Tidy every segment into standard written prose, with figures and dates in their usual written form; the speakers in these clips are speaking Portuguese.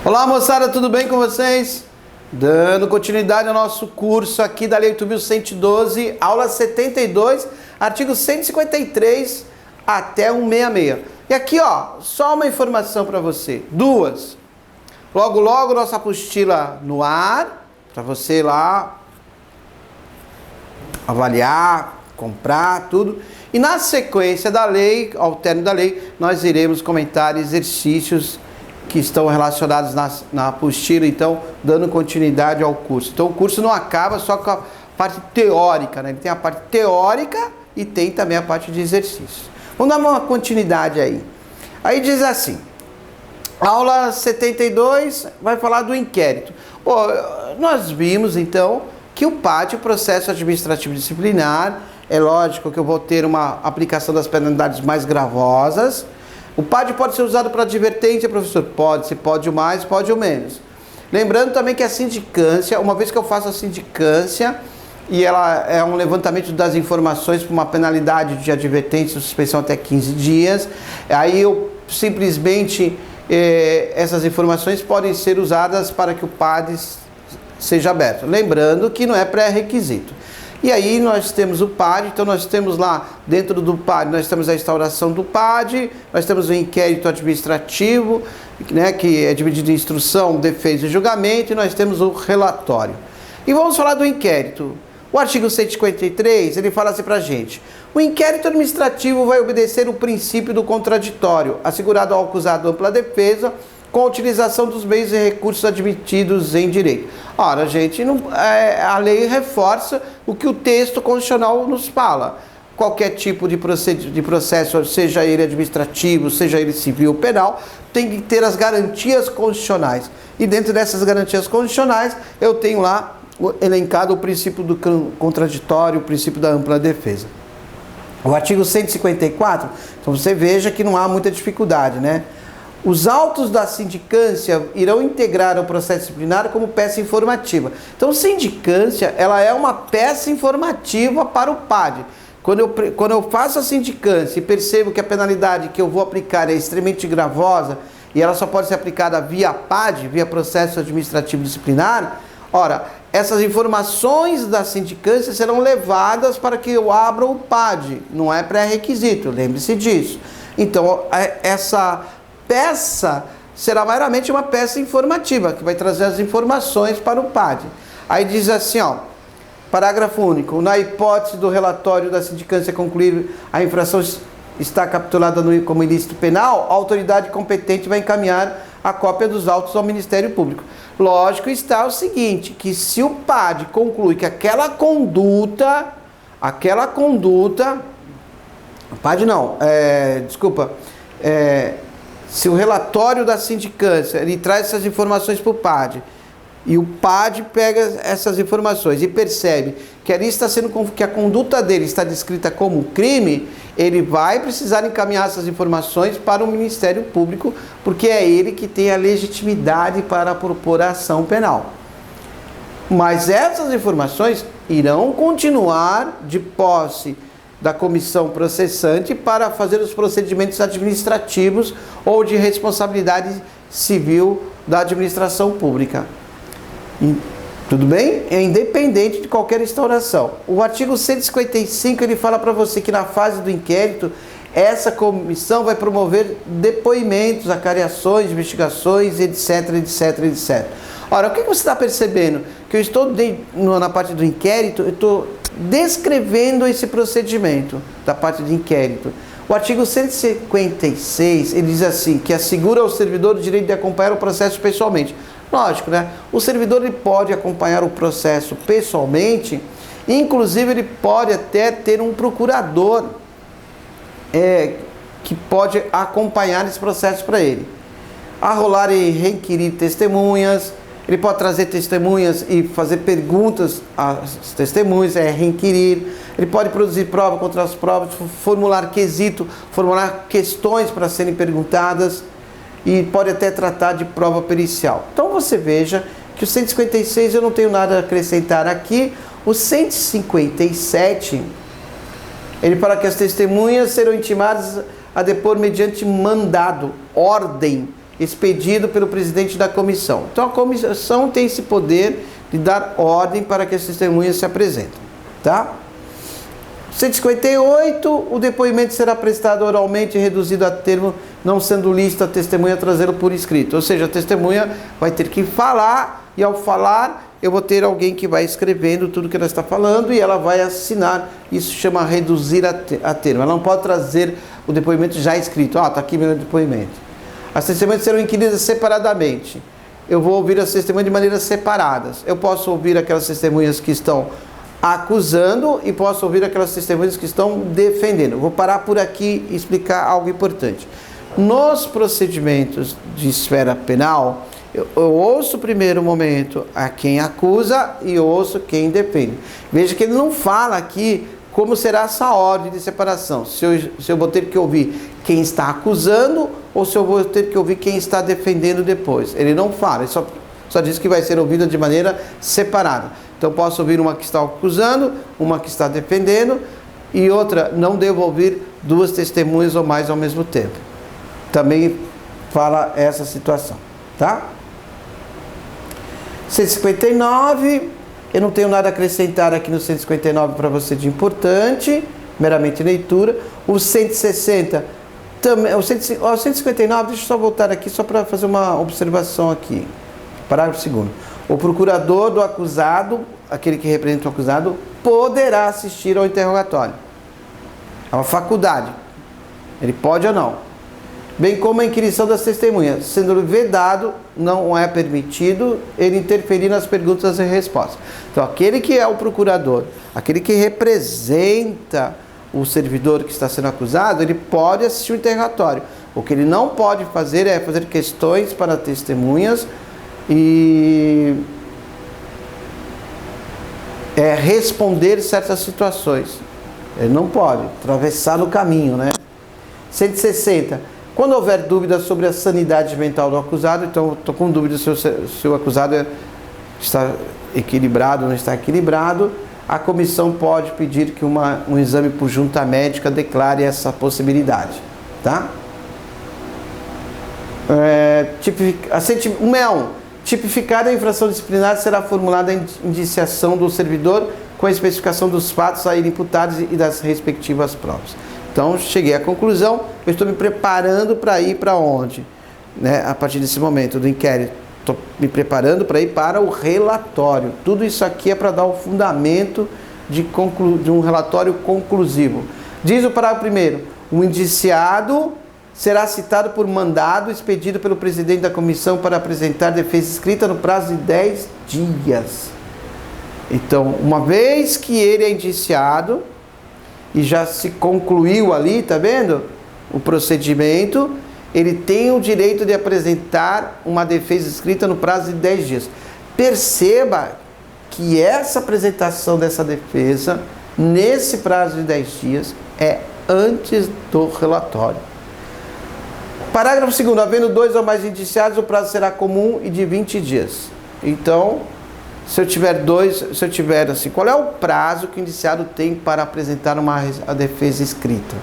Olá moçada, tudo bem com vocês? Dando continuidade ao nosso curso aqui da Lei 8.112, aula 72, artigo 153 até 166. E aqui ó, só uma informação para você, duas. Logo nossa apostila no ar, para você lá avaliar, comprar, tudo. E na sequência da lei, ao término da lei, nós iremos comentar exercícios que estão relacionados na apostila, então, dando continuidade ao curso. Então, o curso não acaba só com a parte teórica, né? Ele tem a parte teórica e tem também a parte de exercícios. Vamos dar uma continuidade aí. Aí diz assim, aula 72 vai falar do inquérito. Pô, nós vimos, então, que o PAD, o processo administrativo disciplinar, é lógico que eu vou ter uma aplicação das penalidades mais gravosas. O PAD pode ser usado para advertência, professor? Pode, se pode o mais, pode o menos. Lembrando também que a sindicância, uma vez que eu faço a sindicância, e ela é um levantamento das informações para uma penalidade de advertência, suspensão até 15 dias, aí eu simplesmente, essas informações podem ser usadas para que o PAD seja aberto. Lembrando que não é pré-requisito. E aí nós temos o PAD, então nós temos lá, dentro do PAD, nós temos a instauração do PAD, nós temos o inquérito administrativo, né, que é dividido em instrução, defesa e julgamento, e nós temos o relatório. E vamos falar do inquérito. O artigo 153, ele fala assim pra gente: o inquérito administrativo vai obedecer o princípio do contraditório, assegurado ao acusado ampla defesa, com a utilização dos meios e recursos admitidos em direito. Ora, gente, a lei reforça o que o texto constitucional nos fala. Qualquer tipo de processo, seja ele administrativo, seja ele civil ou penal, tem que ter as garantias constitucionais. E dentro dessas garantias constitucionais, eu tenho lá elencado o princípio do contraditório, o princípio da ampla defesa. O artigo 154, então você veja que não há muita dificuldade, né? Os autos da sindicância irão integrar o processo disciplinar como peça informativa. Então, sindicância, ela é uma peça informativa para o PAD. Quando eu faço a sindicância e percebo que a penalidade que eu vou aplicar é extremamente gravosa e ela só pode ser aplicada via PAD, via processo administrativo disciplinar, ora, essas informações da sindicância serão levadas para que eu abra o PAD. Não é pré-requisito, lembre-se disso. Então, essa peça será meramente uma peça informativa, que vai trazer as informações para o PAD. Aí diz assim, ó, parágrafo único: na hipótese do relatório da sindicância concluir a infração está capturada como ilícito penal, a autoridade competente vai encaminhar a cópia dos autos ao Ministério Público. Lógico está o seguinte, que se o PAD conclui que aquela conduta, PAD não, se o relatório da sindicância ele traz essas informações para o PAD e o PAD pega essas informações e percebe que ali está sendo que a conduta dele está descrita como crime, ele vai precisar encaminhar essas informações para o Ministério Público, porque é ele que tem a legitimidade para propor a ação penal. Mas essas informações irão continuar de posse da comissão processante para fazer os procedimentos administrativos ou de responsabilidade civil da administração pública. Tudo bem? É independente de qualquer instauração. O artigo 155 ele fala para você que na fase do inquérito essa comissão vai promover depoimentos, acariações, investigações, etc, etc, etc. Ora, o que você está percebendo? Que eu estou na parte do inquérito, eu estou descrevendo esse procedimento da parte de inquérito. O artigo 156, ele diz assim, que assegura ao servidor o direito de acompanhar o processo pessoalmente. Lógico, né? O servidor ele pode acompanhar o processo pessoalmente, inclusive ele pode até ter um procurador que pode acompanhar esse processo para ele. Arrolar e requerir testemunhas, ele pode trazer testemunhas e fazer perguntas às testemunhas, requerir. Ele pode produzir prova contra as provas, formular quesito, formular questões para serem perguntadas e pode até tratar de prova pericial. Então você veja que o 156 eu não tenho nada a acrescentar aqui. O 157, ele fala que as testemunhas serão intimadas a depor mediante mandado, ordem, expedido pelo presidente da comissão. Então a comissão tem esse poder de dar ordem para que as testemunhas se apresentem, tá? 158, o depoimento será prestado oralmente e reduzido a termo, não sendo lícito a testemunha trazê-lo por escrito. Ou seja, a testemunha vai ter que falar, e ao falar, eu vou ter alguém que vai escrevendo tudo que ela está falando e ela vai assinar. Isso chama reduzir a termo. Ela não pode trazer o depoimento já escrito. Ah, está aqui meu depoimento. As testemunhas serão inquiridas separadamente. Eu vou ouvir as testemunhas de maneiras separadas. Eu posso ouvir aquelas testemunhas que estão acusando e posso ouvir aquelas testemunhas que estão defendendo. Vou parar por aqui e explicar algo importante. Nos procedimentos de esfera penal, eu ouço o primeiro momento a quem acusa e ouço quem defende. Veja que ele não fala aqui como será essa ordem de separação. Se eu vou ter que ouvir quem está acusando ou se eu vou ter que ouvir quem está defendendo depois. Ele não fala, ele só diz que vai ser ouvida de maneira separada. Então posso ouvir uma que está acusando, uma que está defendendo e outra, não devo ouvir duas testemunhas ou mais ao mesmo tempo. Também fala essa situação, tá? 159, eu não tenho nada a acrescentar aqui no 159 para você de importante, meramente leitura. O 160, também, o 159, deixa eu só voltar aqui só para fazer uma observação aqui. Parágrafo 2º. O procurador do acusado, aquele que representa o acusado, poderá assistir ao interrogatório. É uma faculdade. Ele pode ou não. Bem como a inquirição das testemunhas. Sendo vedado, não é permitido ele interferir nas perguntas e respostas. Então, aquele que é o procurador, aquele que representa o servidor que está sendo acusado, ele pode assistir o interrogatório. O que ele não pode fazer é fazer questões para testemunhas e responder certas situações. Ele não pode atravessar no caminho, né? 160. Quando houver dúvidas sobre a sanidade mental do acusado, então estou com dúvida se o acusado está equilibrado ou não está equilibrado, a comissão pode pedir que um exame por junta médica declare essa possibilidade, tá? 161. Tipificada a infração disciplinar, será formulada a indiciação do servidor com a especificação dos fatos a ele imputados e das respectivas provas. Então, cheguei à conclusão, eu estou me preparando para ir para onde? Né? A partir desse momento do inquérito, estou me preparando para ir para o relatório. Tudo isso aqui é para dar o fundamento de um relatório conclusivo. Diz o parágrafo 1º, o indiciado será citado por mandado expedido pelo presidente da comissão para apresentar defesa escrita no prazo de 10 dias. Então, uma vez que ele é indiciado e já se concluiu ali, tá vendo? O procedimento, ele tem o direito de apresentar uma defesa escrita no prazo de 10 dias. Perceba que essa apresentação dessa defesa, nesse prazo de 10 dias, é antes do relatório. Parágrafo 2º. Havendo 2 ou mais indiciados, o prazo será comum e de 20 dias. Então, se eu tiver assim, qual é o prazo que o indiciado tem para apresentar a defesa escrita?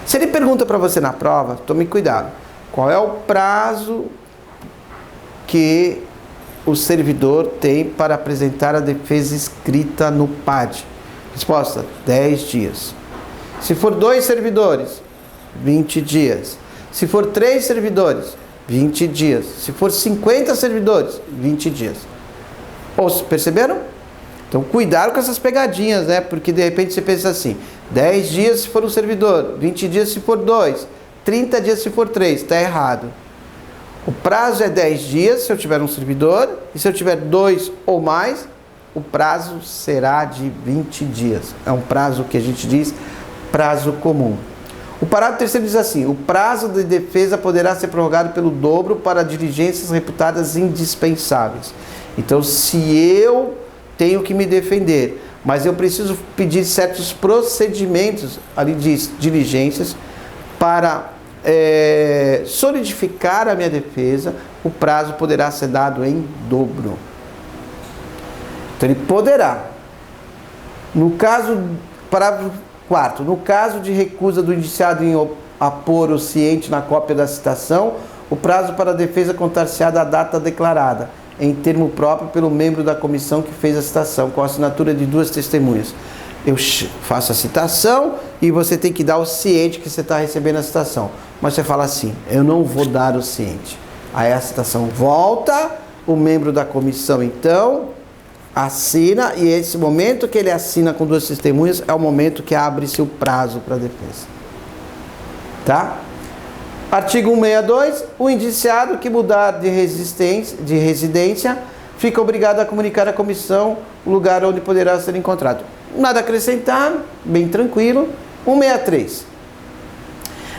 Se ele pergunta para você na prova, tome cuidado. Qual é o prazo que o servidor tem para apresentar a defesa escrita no PAD? Resposta: 10 dias. Se for 2 servidores, 20 dias. Se for 3 servidores, 20 dias. Se for 50 servidores, 20 dias. Perceberam? Então, cuidado com essas pegadinhas, né? Porque, de repente, você pensa assim, 10 dias se for um servidor, 20 dias se for 2, 30 dias se for 3. Está errado. O prazo é 10 dias se eu tiver um servidor, e se eu tiver 2 ou mais, o prazo será de 20 dias. É um prazo que a gente diz prazo comum. O parágrafo 3º diz assim: o prazo de defesa poderá ser prorrogado pelo dobro para diligências reputadas indispensáveis. Então, se eu tenho que me defender, mas eu preciso pedir certos procedimentos, ali diz diligências, para solidificar a minha defesa, o prazo poderá ser dado em dobro. Então, ele poderá. No caso, parágrafo 4º, no caso de recusa do indiciado em apor o ciente na cópia da citação, o prazo para a defesa contar-se-á da data declarada, em termo próprio pelo membro da comissão que fez a citação, com a assinatura de 2 testemunhas. Eu faço a citação e você tem que dar o ciente que você está recebendo a citação. Mas você fala assim, eu não vou dar o ciente. Aí a citação volta, o membro da comissão então assina, e esse momento que ele assina com 2 testemunhas é o momento que abre-se o prazo para a defesa. Tá? Artigo 162, o indiciado que mudar de residência fica obrigado a comunicar à comissão o lugar onde poderá ser encontrado. Nada a acrescentar, bem tranquilo. 163.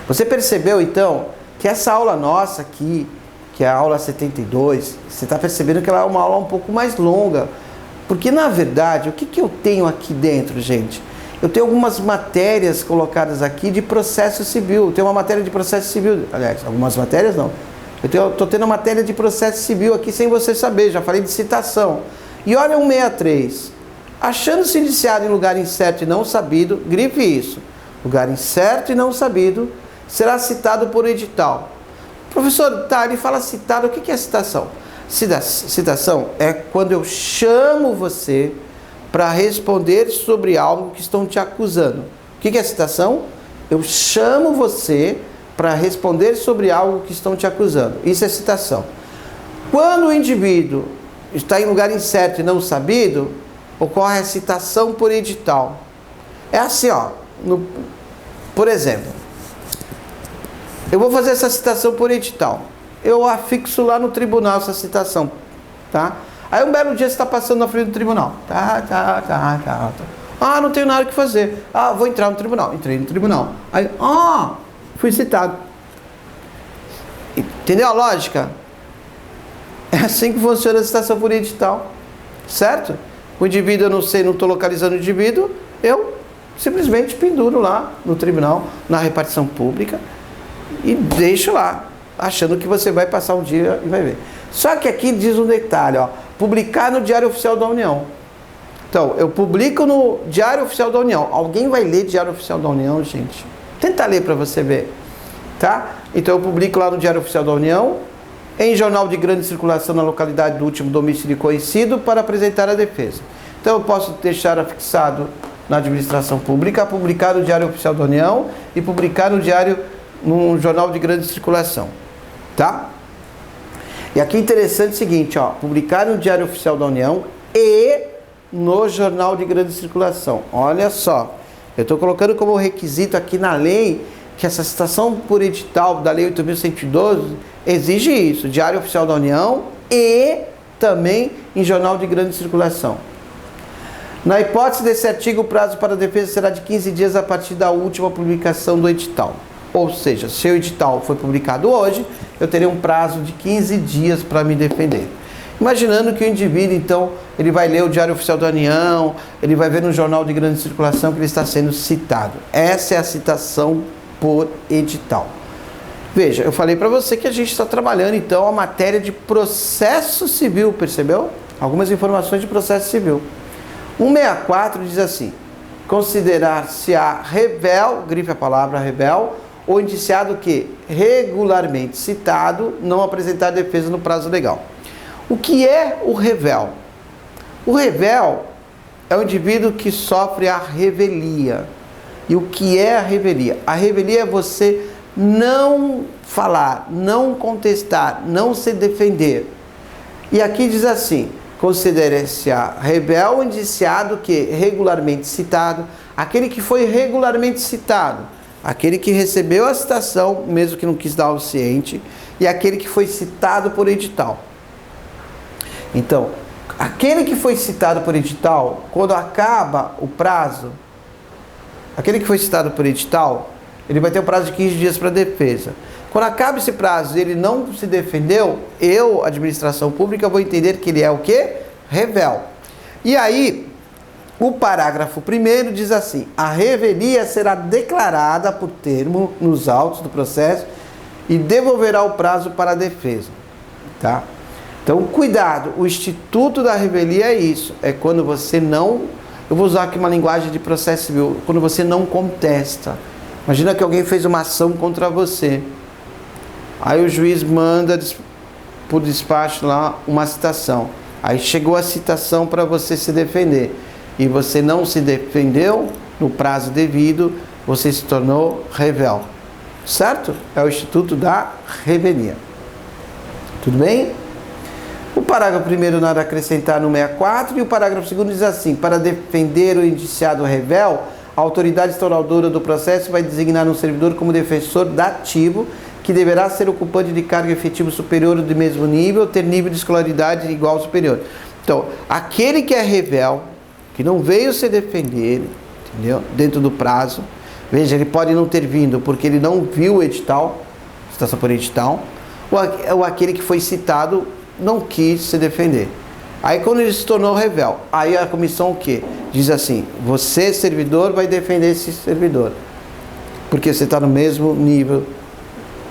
Você percebeu então que essa aula nossa aqui, que é a aula 72, você está percebendo que ela é uma aula um pouco mais longa. Porque na verdade, o que eu tenho aqui dentro, gente? Eu tenho algumas matérias colocadas aqui de processo civil. Tem uma matéria de processo civil, aliás, algumas matérias não. Eu estou tendo uma matéria de processo civil aqui sem você saber, já falei de citação. E olha 163. Achando-se indiciado em lugar incerto e não sabido, grife isso. Lugar incerto e não sabido, será citado por edital. Professor, tá, ele fala citado, o que é citação? Citação é quando eu chamo você para responder sobre algo que estão te acusando. O que é citação? Eu chamo você para responder sobre algo que estão te acusando. Isso é citação. Quando o indivíduo está em lugar incerto e não sabido, ocorre a citação por edital. É assim, ó. Por exemplo, eu vou fazer essa citação por edital. Eu afixo lá no tribunal essa citação, tá? Aí um belo dia você está passando na frente do tribunal. Tá. Ah, não tenho nada o que fazer. Ah, vou entrar no tribunal. Entrei no tribunal. Aí, fui citado. Entendeu a lógica? É assim que funciona a citação por edital. Certo? O indivíduo, eu não sei, não estou localizando o indivíduo, eu simplesmente penduro lá no tribunal, na repartição pública, e deixo lá, achando que você vai passar um dia e vai ver. Só que aqui diz um detalhe, ó, publicar no Diário Oficial da União. Então, eu publico no Diário Oficial da União. Alguém vai ler Diário Oficial da União, gente? Tenta ler para você ver, tá? Então, eu publico lá no Diário Oficial da União, em jornal de grande circulação na localidade do último domicílio conhecido, para apresentar a defesa. Então, eu posso deixar afixado na administração pública, publicar no Diário Oficial da União e publicar num jornal de grande circulação, tá? E aqui é interessante o seguinte, ó, publicar no Diário Oficial da União e no jornal de grande circulação. Olha só, eu estou colocando como requisito aqui na lei que essa citação por edital da Lei 8.112 exige isso, Diário Oficial da União e também em jornal de grande circulação. Na hipótese desse artigo, o prazo para a defesa será de 15 dias a partir da última publicação do edital. Ou seja, se o edital foi publicado hoje, eu terei um prazo de 15 dias para me defender. Imaginando que o indivíduo, então, ele vai ler o Diário Oficial da União, ele vai ver no jornal de grande circulação que ele está sendo citado. Essa é a citação por edital. Veja, eu falei para você que a gente está trabalhando, então, a matéria de processo civil, percebeu? Algumas informações de processo civil. 164 diz assim, considerar-se-á revel, grife a palavra revel, ou indiciado que, regularmente citado, não apresentar defesa no prazo legal. O que é o revel? O revel é o indivíduo que sofre a revelia. E o que é a revelia? A revelia é você não falar, não contestar, não se defender. E aqui diz assim, considere-se-á revel, indiciado que, regularmente citado, aquele que foi regularmente citado, aquele que recebeu a citação, mesmo que não quis dar o ciente, e aquele que foi citado por edital. Então, aquele que foi citado por edital, quando acaba o prazo, aquele que foi citado por edital, ele vai ter um prazo de 15 dias para defesa. Quando acaba esse prazo e ele não se defendeu, eu, administração pública, vou entender que ele é o quê? Revel. E aí, o parágrafo 1º diz assim, a revelia será declarada por termo nos autos do processo e devolverá o prazo para a defesa. Tá? Então, cuidado, o instituto da revelia é isso, é quando você não Eu vou usar aqui uma linguagem de processo civil, quando você não contesta. Imagina que alguém fez uma ação contra você. Aí o juiz manda por despacho lá uma citação. Aí chegou a citação para você se defender. E você não se defendeu no prazo devido, você se tornou rével. Certo? É o Instituto da Revelia. Tudo bem? O parágrafo 1º nada a acrescentar no 64 e o parágrafo 2º diz assim: para defender o indiciado rével, a autoridade instauradora do processo vai designar um servidor como defensor dativo, que deverá ser ocupante de cargo efetivo superior ou do mesmo nível, ter nível de escolaridade igual ou superior. Então, aquele que é rével, que não veio se defender, entendeu? Dentro do prazo, veja, ele pode não ter vindo porque ele não viu o edital, citação por edital, ou aquele que foi citado não quis se defender. Aí quando ele se tornou rével, aí a comissão o quê? Diz assim: você, servidor, vai defender esse servidor, porque você está no mesmo nível,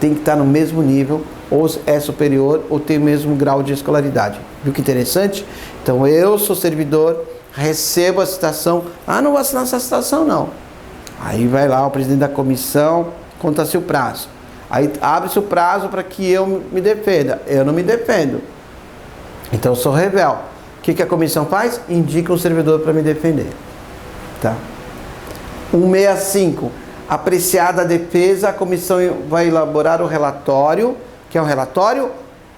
tem que estar no mesmo nível, ou é superior, ou tem o mesmo grau de escolaridade. Viu que interessante? Então eu sou servidor, recebo a citação, não vou assinar essa citação não. Aí vai lá o presidente da comissão, conta-se o prazo. Aí abre-se o prazo para que eu me defenda. Eu não me defendo. Então eu sou rével. O que a comissão faz? Indica um servidor para me defender. Tá? 165. Apreciada a defesa, a comissão vai elaborar o relatório, que é um relatório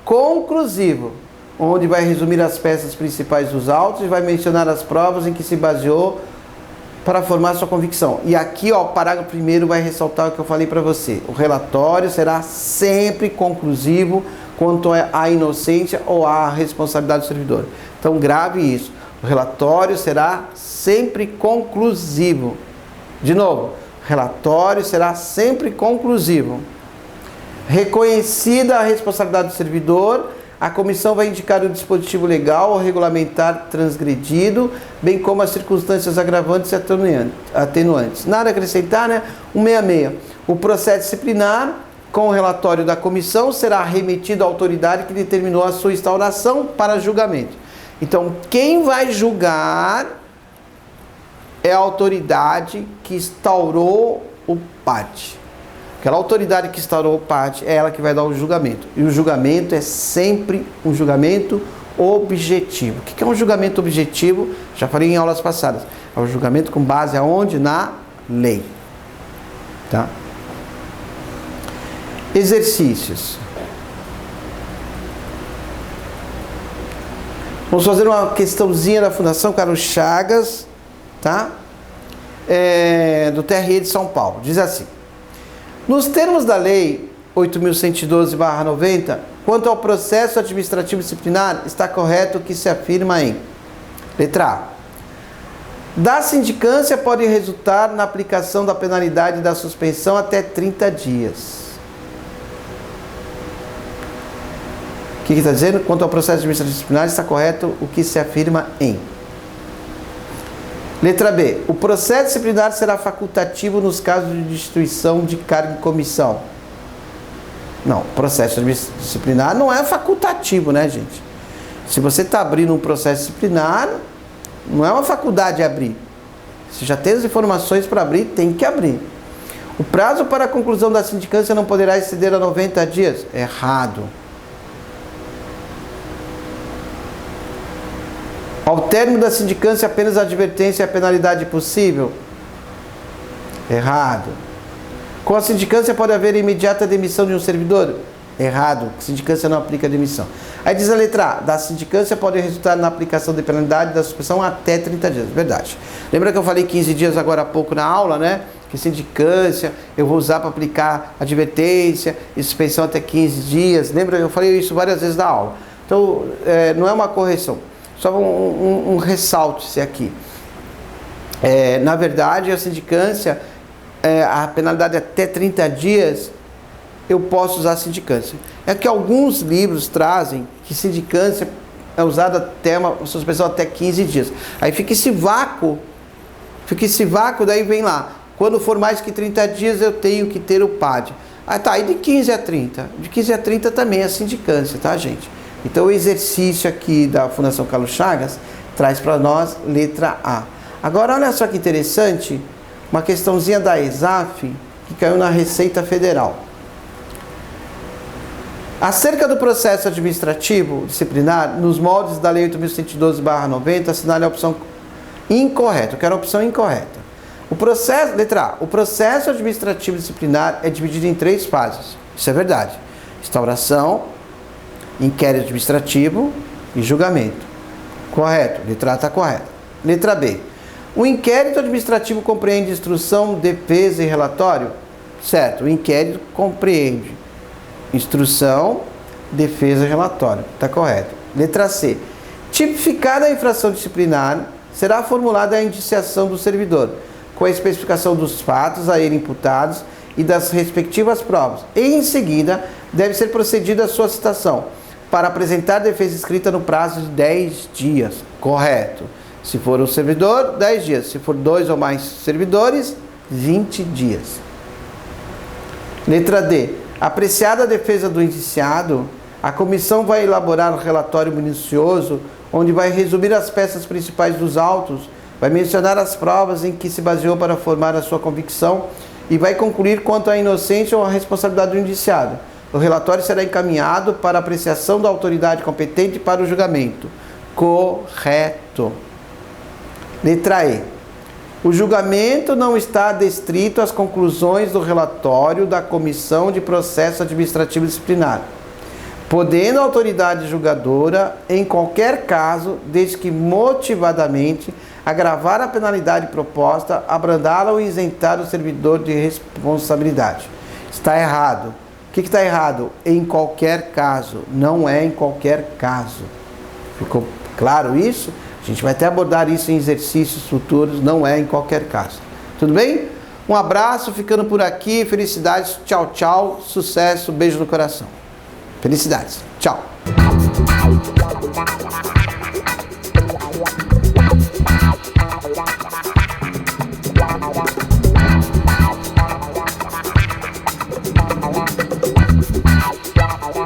conclusivo, onde vai resumir as peças principais dos autos e vai mencionar as provas em que se baseou para formar sua convicção. E aqui, ó, o parágrafo 1º vai ressaltar o que eu falei para você. O relatório será sempre conclusivo quanto à inocência ou à responsabilidade do servidor. Então, grave isso. O relatório será sempre conclusivo. De novo, o relatório será sempre conclusivo. Reconhecida a responsabilidade do servidor, a comissão vai indicar o dispositivo legal ou regulamentar transgredido, bem como as circunstâncias agravantes e atenuantes. Nada a acrescentar, né? 166. O processo disciplinar, com o relatório da comissão, será remetido à autoridade que determinou a sua instauração para julgamento. Então, quem vai julgar é a autoridade que instaurou o PAD. Aquela autoridade que instaurou o PAD é ela que vai dar o julgamento. E o julgamento é sempre um julgamento objetivo. O que é um julgamento objetivo? Já falei em aulas passadas. É um julgamento com base aonde? Na lei. Tá? Exercícios. Vamos fazer uma questãozinha da Fundação Carlos Chagas, tá? Do TRE de São Paulo. Diz assim: nos termos da Lei 8.112/90, quanto ao processo administrativo disciplinar, está correto o que se afirma em: letra A. Da sindicância pode resultar na aplicação da penalidade da suspensão até 30 dias. O que está dizendo? Quanto ao processo administrativo disciplinar, está correto o que se afirma em: letra B. O processo disciplinar será facultativo nos casos de destituição de cargo e comissão. Não, o processo disciplinar não é facultativo, né, gente? Se você está abrindo um processo disciplinar, não é uma faculdade abrir. Se já tem as informações para abrir, tem que abrir. O prazo para a conclusão da sindicância não poderá exceder a 90 dias. Errado. Ao término da sindicância, apenas a advertência e a penalidade possível? Errado. Com a sindicância pode haver imediata demissão de um servidor? Errado. A sindicância não aplica demissão. Aí diz a letra A: da sindicância pode resultar na aplicação de penalidade da suspensão até 30 dias. Verdade. Lembra que eu falei 15 dias agora há pouco na aula, né? Que sindicância eu vou usar para aplicar advertência e suspensão até 15 dias. Lembra que eu falei isso várias vezes na aula. Então, não é uma correção. Só um ressalto-se aqui. Na verdade, a sindicância, a penalidade até 30 dias, eu posso usar a sindicância. É que alguns livros trazem que sindicância é usada até uma suspensão até 15 dias. Aí fica esse vácuo, daí vem lá: quando for mais que 30 dias eu tenho que ter o PAD. Tá, e de 15 a 30? De 15 a 30 também é sindicância, tá, gente? Então o exercício aqui da Fundação Carlos Chagas traz para nós letra A. Agora, olha só que interessante, uma questãozinha da ESAF que caiu na Receita Federal. Acerca do processo administrativo disciplinar, nos moldes da Lei 8.112/90, assinale a opção incorreta. Eu quero a opção incorreta. Letra A. O processo administrativo disciplinar é dividido em 3 fases. Isso é verdade. Instauração, inquérito administrativo e julgamento. Correto. Letra A está correta. Letra B. O inquérito administrativo compreende instrução, defesa e relatório? Certo. O inquérito compreende instrução, defesa e relatório. Está correto. Letra C. Tipificada a infração disciplinar, será formulada a indiciação do servidor, com a especificação dos fatos a ele imputados e das respectivas provas. E, em seguida, deve ser procedida a sua citação, para apresentar defesa escrita no prazo de 10 dias. Correto. Se for um servidor, 10 dias. Se for 2 ou mais servidores, 20 dias. Letra D. Apreciada a defesa do indiciado, a comissão vai elaborar um relatório minucioso, onde vai resumir as peças principais dos autos, vai mencionar as provas em que se baseou para formar a sua convicção e vai concluir quanto à inocência ou à responsabilidade do indiciado. O relatório será encaminhado para apreciação da autoridade competente para o julgamento. Correto. Letra E. O julgamento não está adstrito às conclusões do relatório da Comissão de Processo Administrativo Disciplinar, podendo a autoridade julgadora, em qualquer caso, desde que motivadamente, agravar a penalidade proposta, abrandá-la ou isentar o servidor de responsabilidade. Está errado. O que está errado? Em qualquer caso. Não é em qualquer caso. Ficou claro isso? A gente vai até abordar isso em exercícios futuros. Não é em qualquer caso. Tudo bem? Um abraço, ficando por aqui. Felicidades. Tchau, tchau. Sucesso. Beijo no coração. Felicidades. Tchau.